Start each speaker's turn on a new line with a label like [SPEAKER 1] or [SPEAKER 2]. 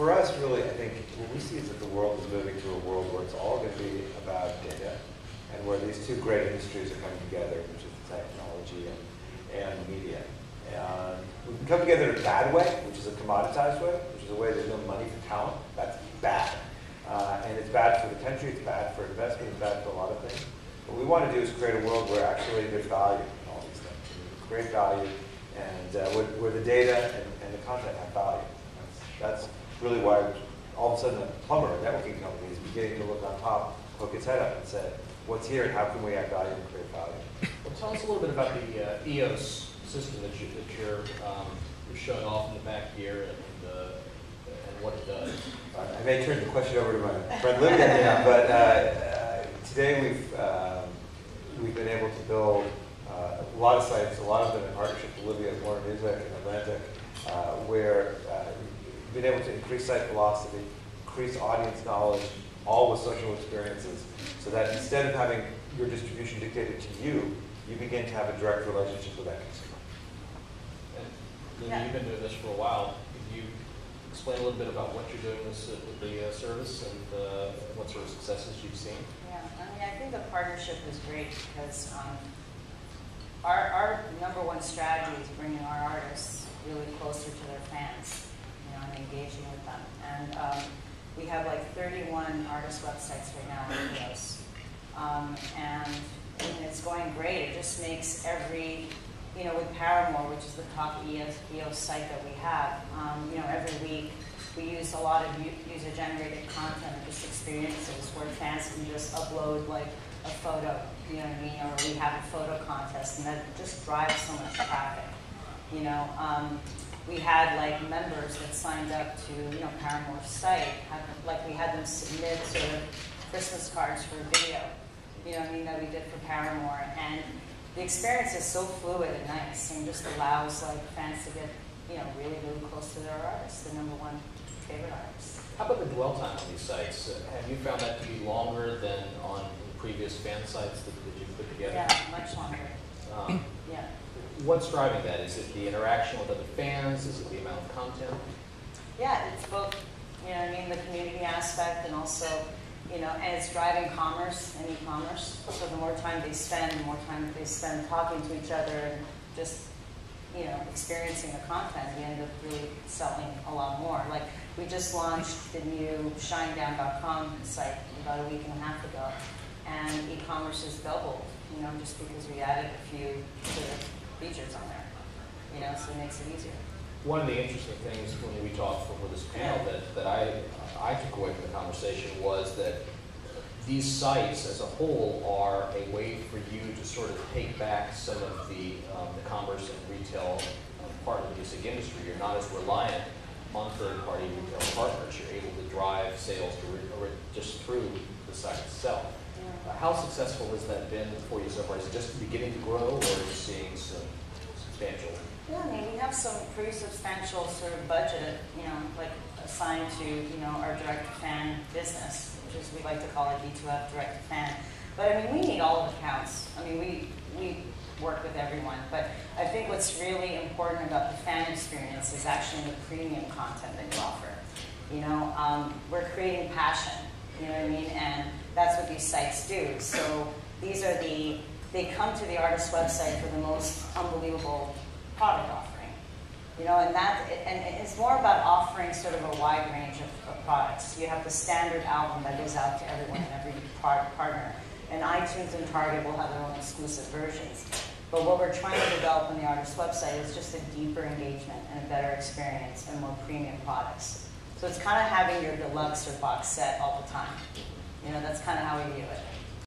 [SPEAKER 1] for us, really, I think what we see is that the world is moving to a world where it's all going to be about data, and where these two great industries are coming together, which is technology and media. And we can come together in a bad way, which is a commoditized way, which is a way there's no money for talent. That's bad. And it's bad for the country, it's bad for investment, it's bad for a lot of things. What we want to do is create a world where actually there's value in all these things. Create value, and where the data and the content have value. That's really why all of a sudden a plumber, a networking company, is beginning to look on top, poke its head up and say, what's here and how can we add value and create value?
[SPEAKER 2] Well, tell us a little bit about the EOS system that you're showing off in the back here and what it does.
[SPEAKER 1] I may turn the question over to my friend Livia now, but today we've been able to build a lot of sites, a lot of them in partnership with Livia at Warner Music and Atlantic, where we've been able to increase site velocity, increase audience knowledge, all with social experiences, so that instead of having your distribution dictated to you, you begin to have a direct relationship with that consumer.
[SPEAKER 2] And Livia, you've been doing this for a while. Could you explain a little bit about what you're doing with the service and what sort of successes you've seen?
[SPEAKER 3] Yeah, I mean, I think the partnership is great because our number one strategy is bringing our artists really closer to their fans, and engaging with them. And we have like 31 artist websites right now on Eos. And it's going great. It just makes every, with Paramore, which is the top EOS site that we have, every week we use a lot of user-generated content and just experiences where fans can just upload like a photo, or we have a photo contest, and that just drives so much traffic. We had like members that signed up to Paramore's site, we had them submit sort of Christmas cards for a video, that we did for Paramore, and the experience is so fluid and nice, and just allows like fans to get really close to their artists, their number one favorite artists.
[SPEAKER 2] How about the dwell time on these sites? Have you found that to be longer than on previous fan sites that you've put together?
[SPEAKER 3] Yeah, much longer. Yeah.
[SPEAKER 2] What's driving that? Is it the interaction with other fans? Is it the amount of content?
[SPEAKER 3] Yeah, it's both, the community aspect, and also, and it's driving commerce and e-commerce. So the more time they spend, the more time they spend talking to each other and just, experiencing the content, we end up really selling a lot more. Like, we just launched the new shinedown.com site about a week and a half ago, and e-commerce has doubled, just because we added a few sort of features on there, so it makes it easier.
[SPEAKER 2] One of the interesting things when we talked for this panel that I took away from the conversation was that these sites as a whole are a way for you to sort of take back some of the commerce and retail part of the music industry. You're not as reliant on third-party retail partners. You're able to drive sales just through the site itself. How successful has that been for you so far? Is it just beginning to grow, or are you seeing some substantial?
[SPEAKER 3] Yeah, we have some pretty substantial sort of budget, assigned to, our direct-to-fan business, which is, we like to call it D2F, direct-to-fan. But, we need all of the accounts. We work with everyone. But I think what's really important about the fan experience is actually the premium content that you offer. We're creating passion, and that's what these sites do. So these are they come to the artist's website for the most unbelievable product offering. And it's more about offering sort of a wide range of products. You have the standard album that goes out to everyone and every partner. And iTunes and Target will have their own exclusive versions. But what we're trying to develop on the artist's website is just a deeper engagement and a better experience and more premium products. So it's kind of having your deluxe or box set all the time. That's kind of how we view it.